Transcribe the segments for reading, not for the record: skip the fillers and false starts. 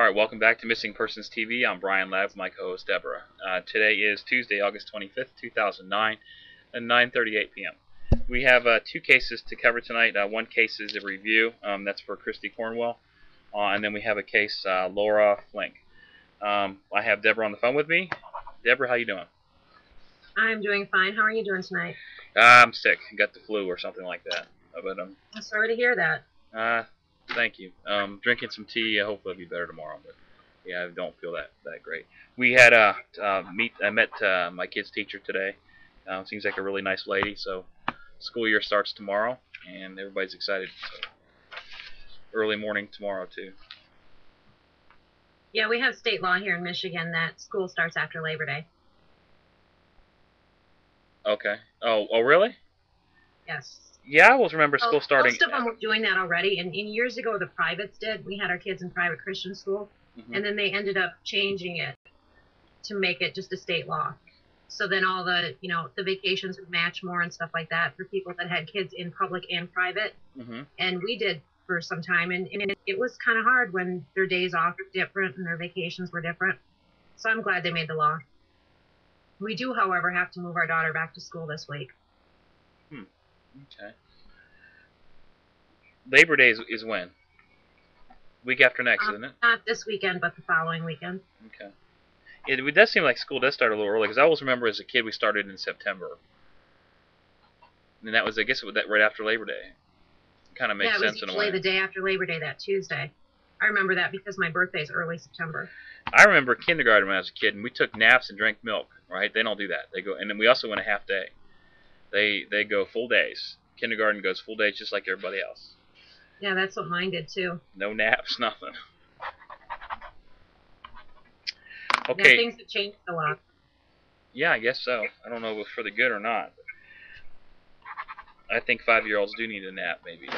Alright, welcome back to Missing Persons TV. I'm Brian Labb with my co-host Deborah. Today is Tuesday, August 25th, 2009, at 9:38 p.m. We have two cases to cover tonight. One case is a review. That's for Kristi Cornwell. And then we have a case, Laura Flink. I have Deborah on the phone with me. Deborah, how you doing? I'm doing fine. How are you doing tonight? I'm sick. Got the flu or something like that. But I'm sorry to hear that. Thank you. Drinking some tea. Hopefully it'll be better tomorrow. But yeah, I don't feel that great. We had I met my kid's teacher today. Seems like a really nice lady. So school year starts tomorrow, and everybody's excited. So, early morning tomorrow too. Yeah, we have state law here in Michigan that school starts after Labor Day. Okay. Oh, really? Yes. Yeah, I always remember school starting. Most of them were doing that already, and years ago the privates did. We had our kids in private Christian school, and then they ended up changing it to make it just a state law. So then all the, the vacations would match more and stuff like that for people that had kids in public and private. And we did for some time, and it was kind of hard when their days off were different and their vacations were different. So I'm glad they made the law. We do, however, have to move our daughter back to school this week. Okay. Labor Day is when? Week after next, isn't it? Not this weekend, but the following weekend. Okay. It does seem like school does start a little early, because I always remember as a kid we started in September. And that was, I guess, right after Labor Day. It kind of makes sense in a way. Yeah, it was usually the day after Labor Day, that Tuesday. I remember that because my birthday's early September. I remember kindergarten when I was a kid, and we took naps and drank milk, right? They don't do that. They go, and then we also went a half day. They go full days. Kindergarten goes full days just like everybody else. Yeah, that's what mine did too. No naps, nothing. Okay. Yeah, things have changed a lot. Yeah, I guess so. I don't know if it's for the good or not. I think 5-year-olds do need a nap, maybe.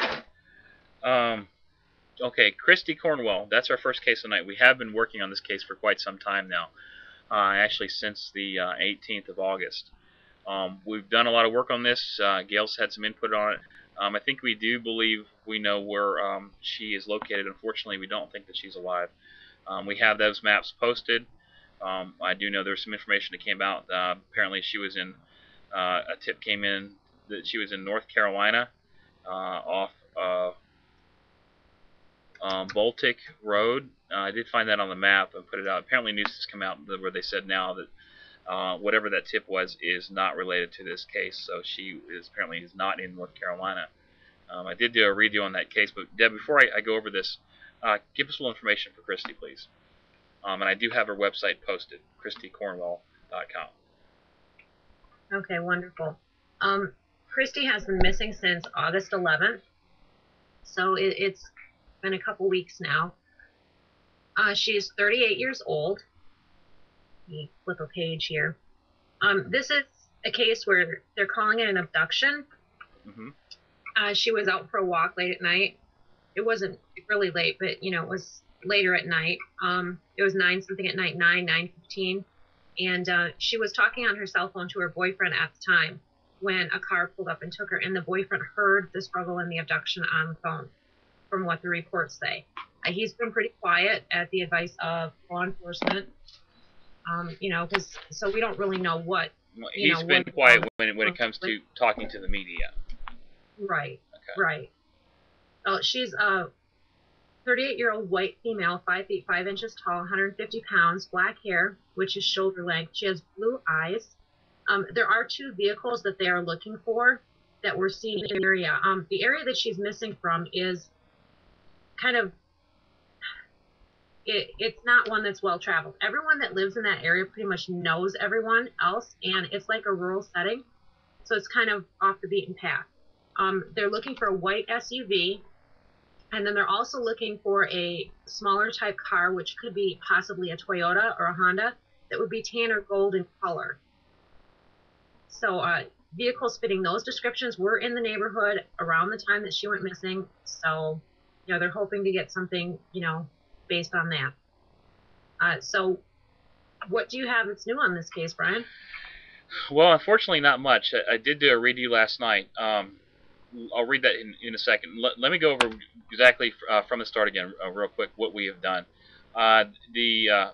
Okay, Kristi Cornwell. That's our first case tonight. We have been working on this case for quite some time now. Actually, since the 18th of August. We've done a lot of work on this. Gail's had some input on it. I think we do believe we know where she is located. Unfortunately, we don't think that she's alive. We have those maps posted. I do know there's some information that came out. Apparently, she was in. A tip came in that she was in North Carolina, off Baltic Road. I did find that on the map and put it out. Apparently, news has come out where they said now that whatever that tip was is not related to this case. So she apparently is not in North Carolina. I did do a redo on that case, but Deb, before I go over this, give us a little information for Kristi, please. And I do have her website posted, KristiCornwell.com. Okay, wonderful. Kristi has been missing since August 11th, so it's been a couple weeks now. She's 38 years old. Let me flip a page here. This is a case where they're calling it an abduction. She was out for a walk late at night. It wasn't really late, but it was later at night. It was 9-something at night, 9:15, and she was talking on her cell phone to her boyfriend at the time when a car pulled up and took her, and the boyfriend heard the struggle and the abduction on the phone, from what the reports say. He's been pretty quiet at the advice of law enforcement. So we don't really know what. He's been quiet when it comes to talking to the media. Right. Okay. Right. She's a 38-year-old white female, 5 feet 5 inches tall, 150 pounds, black hair, which is shoulder length. She has blue eyes. There are 2 vehicles that they are looking for that we're seeing in the area. The area that she's missing from is kind of. It's not one that's well traveled. Everyone that lives in that area pretty much knows everyone else, and it's like a rural setting, so it's kind of off the beaten path. They're looking for a white SUV, and then they're also looking for a smaller type car, which could be possibly a Toyota or a Honda, that would be tan or gold in color. So vehicles fitting those descriptions were in the neighborhood around the time that she went missing, so they're hoping to get something based on that. So what do you have that's new on this case, Brian? Well, unfortunately not much. I did do a redo last night. I'll read that in a second. Let me go over exactly from the start again real quick what we have done. Uh, the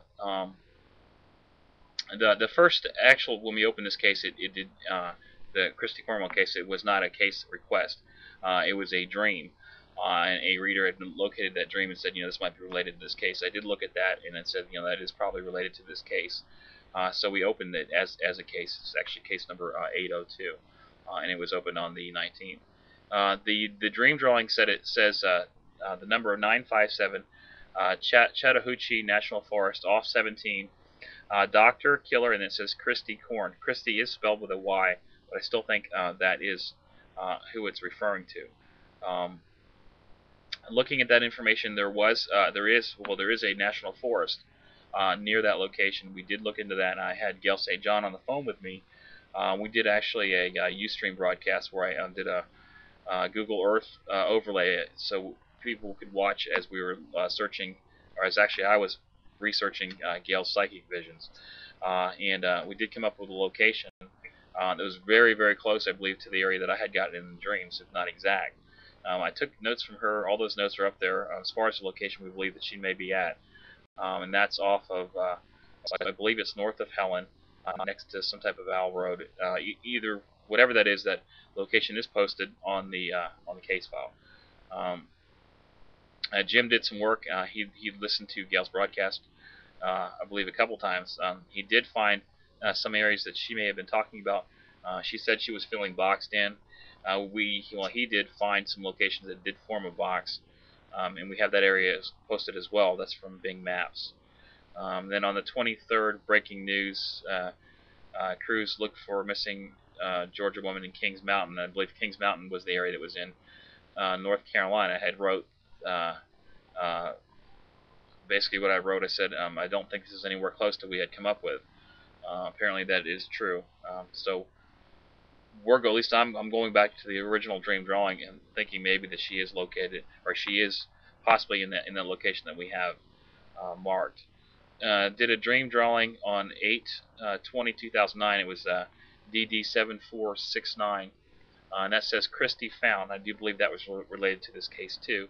the first actual, when we opened this case, it did the Kristi Cornwell case. It was not a case request. It was a dream, and a reader had located that dream and said, this might be related to this case. I did look at that, and it said, that is probably related to this case. So we opened it as a case. It's actually case number 802, and it was opened on the 19th. The dream drawing says the number 957, Chattahoochee National Forest, off 17. Doctor, killer, and it says Kristi Korn. Kristi is spelled with a Y, but I still think that is who it's referring to. Looking at that information, there is a national forest near that location. We did look into that, and I had Gail St. John on the phone with me. We did actually a Ustream broadcast where I did a Google Earth overlay, so people could watch as we were searching, or as actually I was researching Gail's psychic visions, and we did come up with a location that was very, very close, I believe, to the area that I had gotten in the dreams, if not exact. I took notes from her. All those notes are up there as far as the location we believe that she may be at, and that's off of, I believe it's north of Helen, next to some type of owl road. Either whatever that is, that location is posted on the case file. Jim did some work. He listened to Gail's broadcast, I believe, a couple times. He did find some areas that she may have been talking about. She said she was feeling boxed in. He did find some locations that did form a box, and we have that area posted as well. That's from Bing Maps. Then on the 23rd, breaking news: crews looked for missing Georgia woman in Kings Mountain. I believe Kings Mountain was the area that was in North Carolina. I had wrote basically what I wrote. I said, I don't think this is anywhere close to what we had come up with. Apparently that is true. So at least I'm going back to the original dream drawing and thinking maybe that she is located, or she is possibly in the location that we have marked. Did a dream drawing on 8/20/2009. It was DD7469, and that says Kristi found. I do believe that was related to this case too.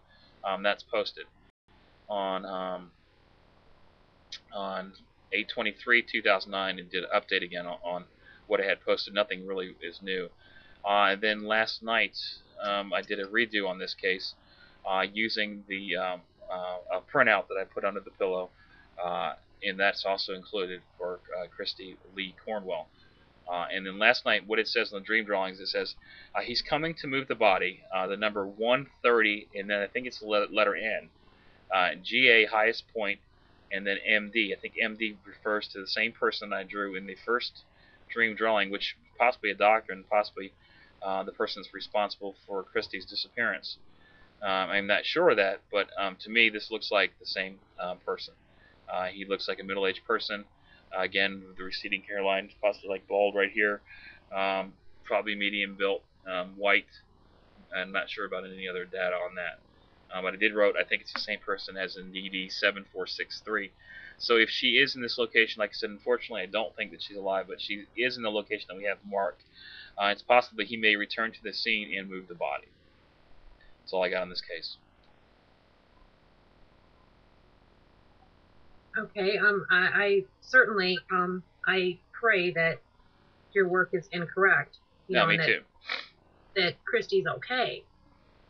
That's posted on 8/23/2009, and did an update again on what I had posted. Nothing really is new. And then last night, I did a redo on this case using the a printout that I put under the pillow, and that's also included for Kristi Lee Cornwell. And then last night, what it says in the dream drawings, it says he's coming to move the body, the number 130, and then I think it's the letter N, GA highest point, and then MD. I think MD refers to the same person I drew in the first dream drawing, which possibly a doctor and possibly the person that's responsible for Kristi's disappearance. I'm not sure of that, but to me this looks like the same person. He looks like a middle-aged person. Again, with the receding hairline, possibly like bald right here. Probably medium built, white. I'm not sure about any other data on that. But I did wrote, I think it's the same person as in DD7463. So if she is in this location, like I said, unfortunately I don't think that she's alive, but she is in the location that we have marked. It's possible he may return to the scene and move the body. That's all I got on this case. Okay, I certainly, I pray that your work is incorrect. Me too. That Kristi's okay,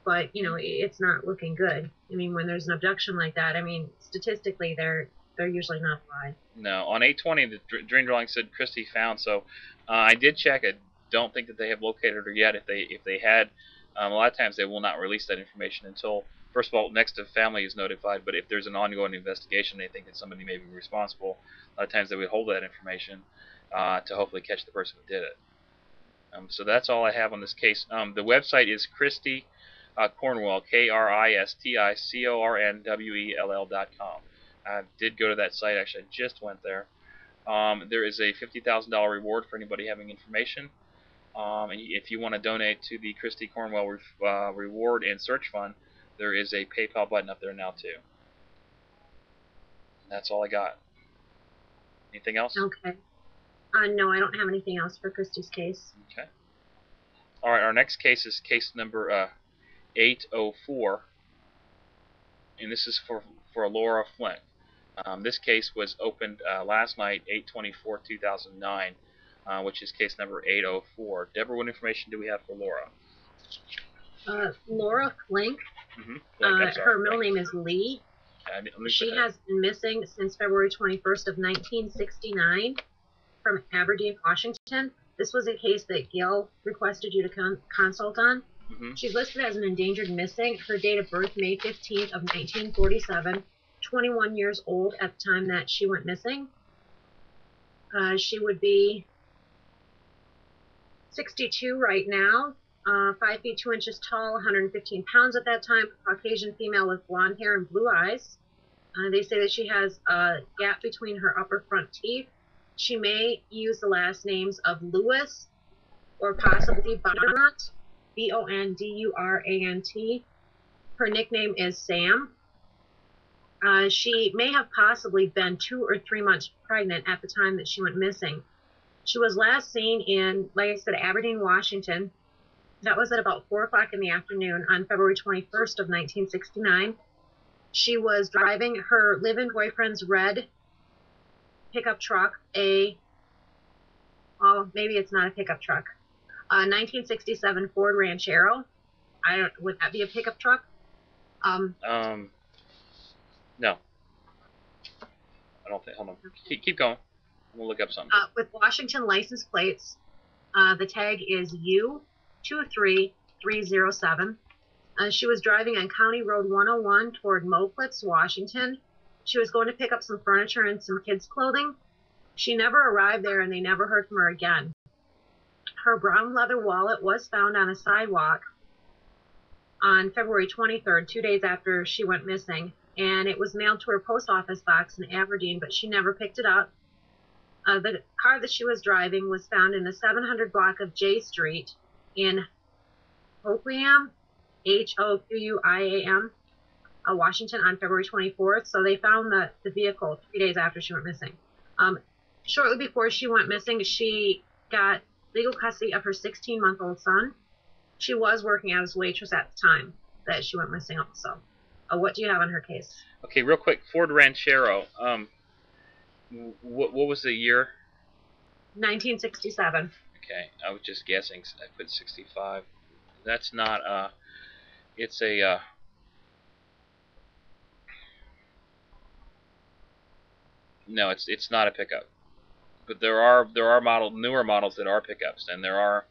but it's not looking good. I mean, when there's an abduction like that, I mean, statistically, they're usually not alive. No, on 8/20, the dream drawing said Kristi found. So I did check. I don't think that they have located her yet. If they had, a lot of times they will not release that information until, first of all, next of family is notified. But if there's an ongoing investigation, they think that somebody may be responsible. A lot of times they would hold that information to hopefully catch the person who did it. So that's all I have on this case. The website is Kristi Cornwell, KristiCornwell.com. I did go to that site. Actually, I just went there. There is a $50,000 reward for anybody having information. And if you want to donate to the Kristi Cornwell Reward and Search Fund, there is a PayPal button up there now too. That's all I got. Anything else? Okay. No, I don't have anything else for Kristi's case. Okay. All right. Our next case is case number 804, and this is for Laura Flink. This case was opened last night, 8/24/2009, which is case number 804. Deborah, what information do we have for Laura? Laura Flink. Her middle name is Lee. She has been missing since February 21st of 1969 from Aberdeen, Washington. This was a case that Gail requested you to consult on. She's listed as an endangered missing. Her date of birth, May 15th of 1947. 21 years old at the time that she went missing. She would be 62 right now, 5 feet 2 inches tall, 115 pounds at that time, Caucasian female with blonde hair and blue eyes. They say that she has a gap between her upper front teeth. She may use the last names of Lewis or possibly Bondurant, Bondurant. Her nickname is Sam. She may have possibly been 2 or 3 months pregnant at the time that she went missing. She was last seen in, like I said, Aberdeen, Washington. That was at about 4 o'clock in the afternoon on February 21st of 1969. She was driving her live-in boyfriend's red pickup truck, maybe it's not a pickup truck, a 1967 Ford Ranchero. Would that be a pickup truck? No. I don't think. Hold on. Keep going. I'm gonna look up something. With Washington license plates, the tag is U23307. She was driving on County Road 101 toward Moclitz, Washington. She was going to pick up some furniture and some kids' clothing. She never arrived there, and they never heard from her again. Her brown leather wallet was found on a sidewalk on February 23rd, 2 days after she went missing, and it was mailed to her post office box in Aberdeen, but she never picked it up. The car that she was driving was found in the 700 block of J Street in Hoquiam, Hoquiam, Washington on February 24th. So they found the vehicle 3 days after she went missing. Shortly before she went missing, she got legal custody of her 16-month-old son. She was working as a waitress at the time that she went missing also. What do you have on her case? Okay, real quick, Ford Ranchero. What was the year? 1967. Okay, I was just guessing. I put 65. That's not it's a no, it's not a pickup. But there are newer models that are pickups, and there are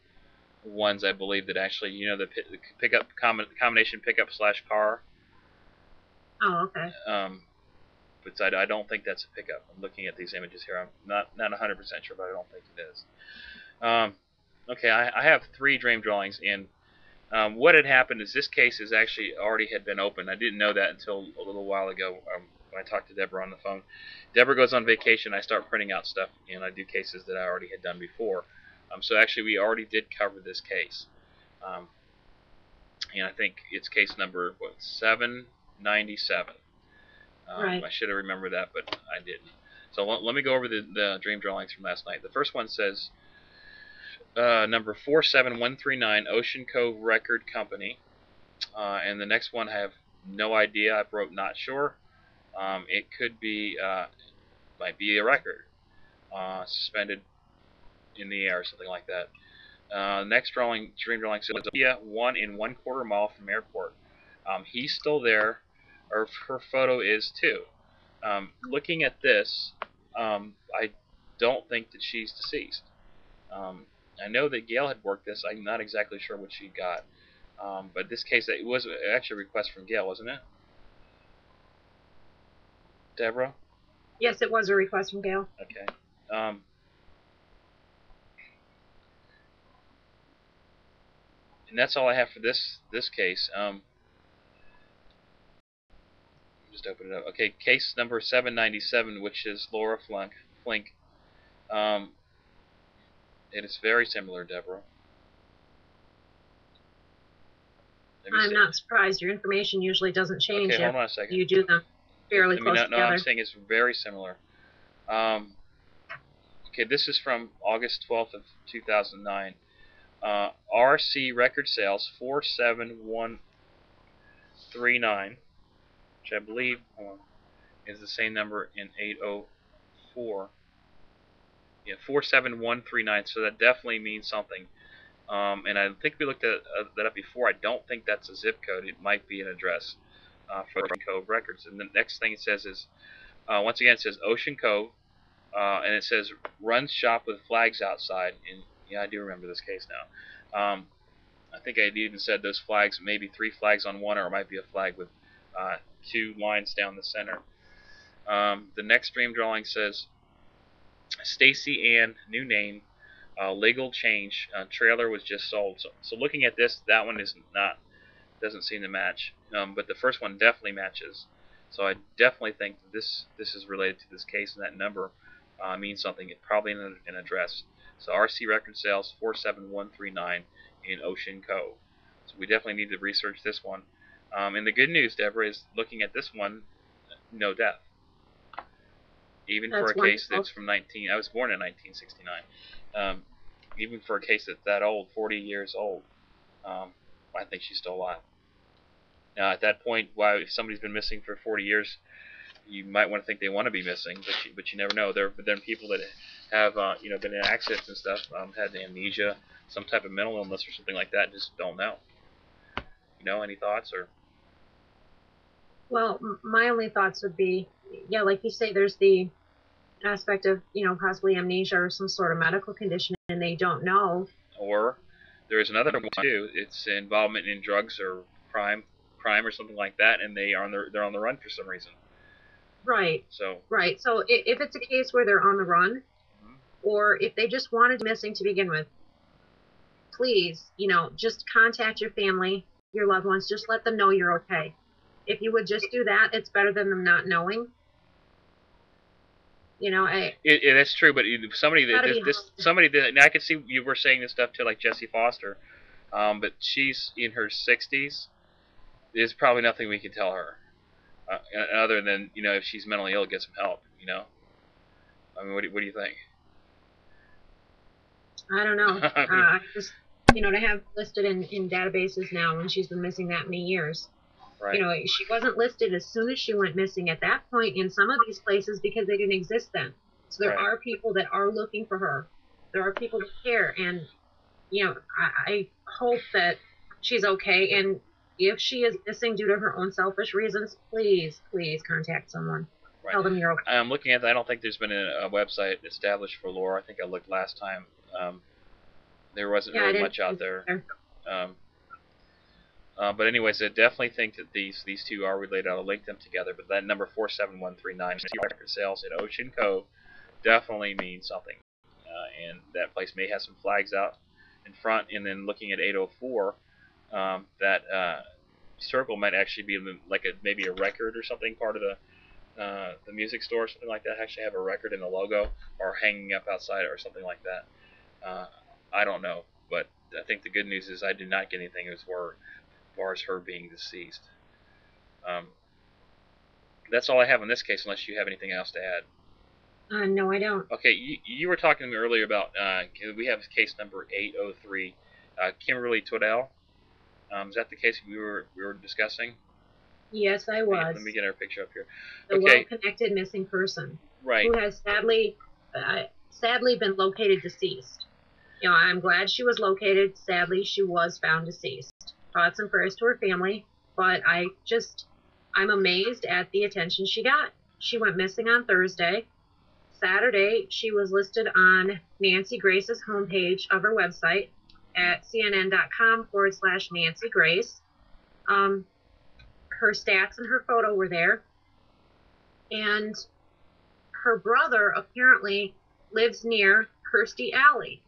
ones I believe that actually, the pickup combination pickup / car. Oh, okay. But I don't think that's a pickup. I'm looking at these images here. I'm not 100% sure, but I don't think it is. Okay, I have 3 dream drawings in. What had happened is this case is actually already had been opened. I didn't know that until a little while ago when I talked to Deborah on the phone. Deborah goes on vacation. I start printing out stuff, and I do cases that I already had done before. So actually, we already did cover this case. And I think it's case number, 797. Right. I should have remembered that, but I didn't. So let me go over the dream drawings from last night. The first one says number 47139, Ocean Cove Record Company. And the next one I have no idea. I wrote not sure. It could be, might be a record suspended in the air or something like that. Next dream drawing says 1 1/4 mile from airport. He's still there, or her photo is too. Looking at this, I don't think that she's deceased. I know that Gail had worked this. I'm not exactly sure what she got. But this case, it was actually a request from Gail, wasn't it? Deborah? Yes, it was a request from Gail. Okay. And that's all I have for this case. Just open it up. Okay, case number 797, which is Laura Flink. It is very similar, Deborah. I'm not surprised. Your information usually doesn't change. Okay, hold on a second. You do them fairly close together. No, I'm saying it's very similar. Okay, this is from August 12th of 2009. RC record sales 47139, which I believe is the same number in 804. Yeah, 47139. So that definitely means something. And I think we looked at that up before. I don't think that's a zip code. It might be an address for Ocean Cove records. And the next thing it says is, once again, it says Ocean Cove, and it says runs shop with flags outside. And yeah, I do remember this case now. I think I even said those flags, maybe 3 flags on one, or it might be a flag with 2 lines down the center. The next dream drawing says Stacy Ann, new name, legal change. Trailer was just sold. So looking at this, that one is not, doesn't seem to match. But the first one definitely matches. So I definitely think this is related to this case, and that number means something. It's probably an address. So RC record sales 47139 in Ocean Cove. So we definitely need to research this one. And the good news, Deborah, is looking at this one, no death. Even for a case that's from I was born in 1969. Even for a case that's that old, 40 years old, I think she's still alive. Now, at that point, if somebody's been missing for 40 years, you might want to think they want to be missing, but you never know. There have been people that have been in accidents and stuff, had amnesia, some type of mental illness or something like that, just don't know. Any thoughts? Or Well, my only thoughts would be, yeah, like you say, there's the aspect of, possibly amnesia or some sort of medical condition, and they don't know. Or there's another one too. It's involvement in drugs or crime or something like that, and they're on the run for some reason. Right. So if it's a case where they're on the run, or if they just wanted missing to begin with, please, just contact your family, your loved ones. Just let them know you're okay. If you would just do that, it's better than them not knowing. That's true, but somebody that I could see you were saying this stuff too, like Jessie Foster, but she's in her 60s. There's probably nothing we can tell her, other than if she's mentally ill, get some help. I mean, what do you think? I don't know. I just to have listed in databases now when she's been missing that many years. Right. She wasn't listed as soon as she went missing at that point in some of these places because they didn't exist then. So there are people that are looking for her. There are people that care, and I hope that she's okay. And if she is missing due to her own selfish reasons, please contact someone. Right. Tell them you're okay. I'm looking at that. I don't think there's been a website established for Laura. I think I looked last time. There wasn't really much out there. But anyways, I definitely think that these two are related. I'll link them together. But that number 47139 record sales at Ocean Cove definitely means something. And that place may have some flags out in front. And then looking at 804, that circle might actually be like maybe a record or something, part of the music store or something like that. Actually have a record in the logo or hanging up outside or something like that. I don't know, but I think the good news is I did not get anything as far as her being deceased. That's all I have in this case, unless you have anything else to add. No, I don't. Okay, you were talking to me earlier about we have case number 803, Kimberly Twaddell. Is that the case we were discussing? Yes, I was. Let me get our picture up here. The well-connected missing person, right? Who has sadly been located deceased. I'm glad she was located. Sadly, she was found deceased. Thoughts and prayers to her family, but I'm amazed at the attention she got. She went missing on Thursday. Saturday, she was listed on Nancy Grace's homepage of her website at cnn.com/Nancy Grace. Her stats and her photo were there. And her brother apparently lives near Kirstie Alley.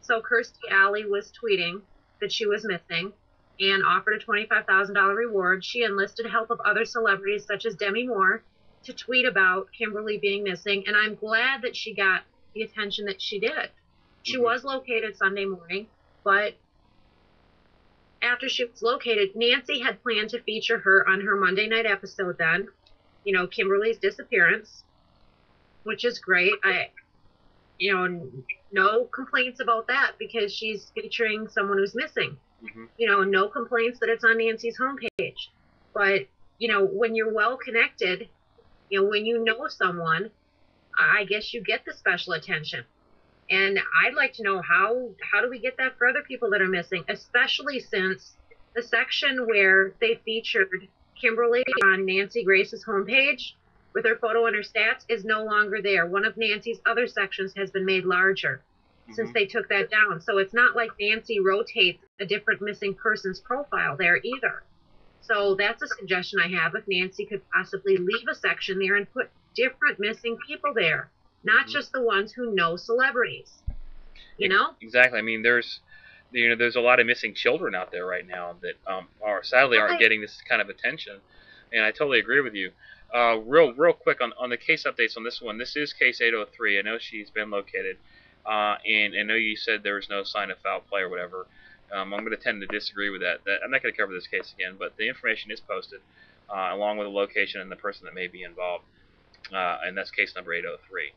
So Kirstie Alley was tweeting that she was missing and offered a $25,000 reward. She enlisted help of other celebrities such as Demi Moore to tweet about Kimberly being missing, and I'm glad that she got the attention that she did. She was located Sunday morning, but after she was located, Nancy had planned to feature her on her Monday night episode then, Kimberly's disappearance, which is great. No complaints about that because she's featuring someone who's missing. No complaints that it's on Nancy's homepage. But, when you're well connected, when you know someone, I guess you get the special attention. And I'd like to know how do we get that for other people that are missing, especially since the section where they featured Kimberly on Nancy Grace's homepage with her photo and her stats is no longer there. One of Nancy's other sections has been made larger since they took that down. So it's not like Nancy rotates a different missing person's profile there either. So that's a suggestion I have, if Nancy could possibly leave a section there and put different missing people there, not just the ones who know celebrities. You know? Exactly. I mean, there's a lot of missing children out there right now that sadly aren't getting this kind of attention, and I totally agree with you. Real quick on the case updates on this one. This is case 803. I know she's been located, and I know you said there was no sign of foul play or whatever. I'm going to tend to disagree with that. I'm not going to cover this case again, but the information is posted along with the location and the person that may be involved, and that's case number 803.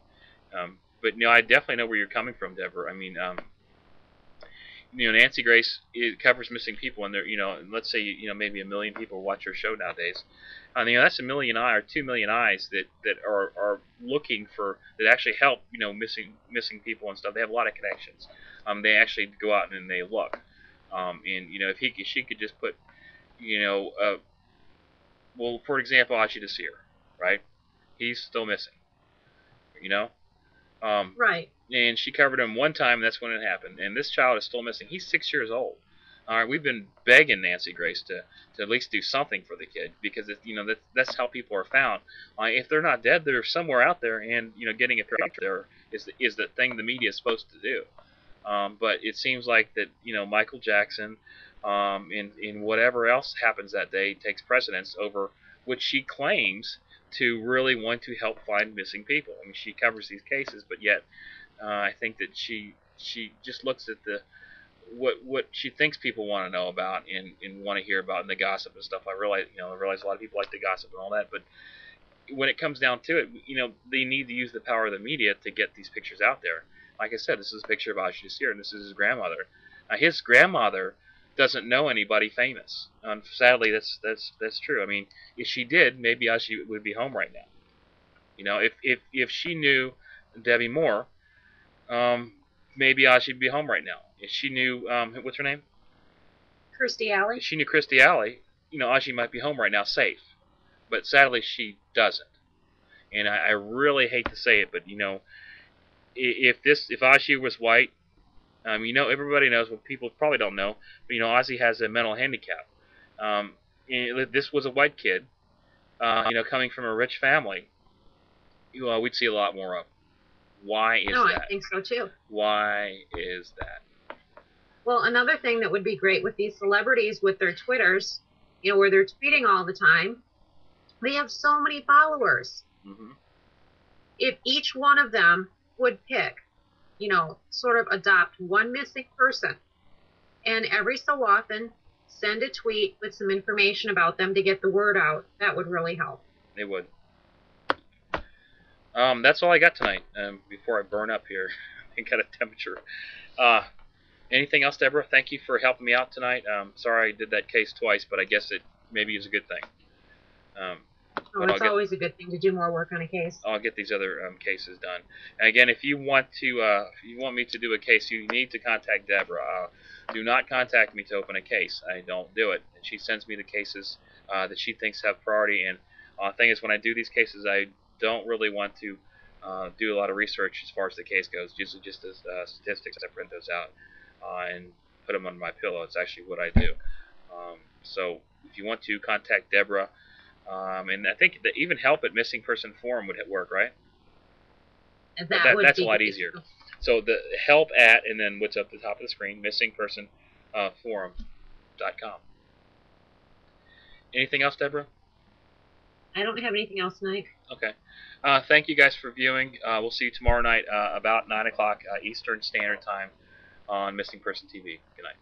But I definitely know where you're coming from, Deborah. I mean, Nancy Grace covers missing people, and there, let's say maybe 1 million people watch her show nowadays. That's 1 million eye or 2 million eyes that are looking for, that actually help missing people and stuff. They have a lot of connections. They actually go out and they look. And if she could just put, well, for example, Adji Desir, right? He's still missing. Right. And she covered him one time, and that's when it happened. And this child is still missing. He's 6 years old. All right, we've been begging Nancy Grace to at least do something for the kid, because that's how people are found. If they're not dead, they're somewhere out there, and getting a picture out there is the thing the media is supposed to do. But it seems like that Michael Jackson, and whatever else happens that day takes precedence over what she claims to really want to help find missing people. I mean, she covers these cases, but yet I think that she just looks at what she thinks people want to know about and want to hear about, and the gossip and stuff. I realize a lot of people like the gossip and all that, but when it comes down to it, they need to use the power of the media to get these pictures out there. Like I said, this is a picture of Adji Desir, and this is his grandmother. His grandmother doesn't know anybody famous. Sadly, that's true. I mean, if she did, maybe Adji would be home right now. If she knew Debbie Moore, maybe Adji would be home right now. If she knew what's her name? Kristi Alley. If she knew Kristi Alley, Adji might be home right now, safe. But sadly, she doesn't. And I really hate to say it, but if Adji was white, everybody knows, what people probably don't know, but Ozzy has a mental handicap. This was a white kid, coming from a rich family. We'd see a lot more of. Why is that? I think so too. Why is that? Well, another thing that would be great with these celebrities with their Twitters, where they're tweeting all the time, they have so many followers. Mm-hmm. If each one of them would pick, sort of adopt one missing person, and every so often send a tweet with some information about them to get the word out, that would really help. It would. That's all I got tonight. Before I burn up here, I got a temperature. Anything else, Deborah? Thank you for helping me out tonight. Sorry I did that case twice, but I guess it maybe is a good thing. It's always a good thing to do more work on a case. I'll get these other cases done. And again, if you want me to do a case, you need to contact Deborah. Do not contact me to open a case. I don't do it. And she sends me the cases that she thinks have priority. And the thing is, when I do these cases, I don't really want to do a lot of research as far as the case goes. Usually just as statistics, I print those out and put them on my pillow. It's actually what I do. So if you want to, contact Deborah. And I think that even help at Missing Person Forum would work, right? That's a lot easier. So the help at, and then what's up at the top of the screen, missingpersonforum.com. Anything else, Deborah? I don't have anything else tonight. Okay. Thank you guys for viewing. We'll see you tomorrow night about 9 o'clock Eastern Standard Time on Missing Person TV. Good night.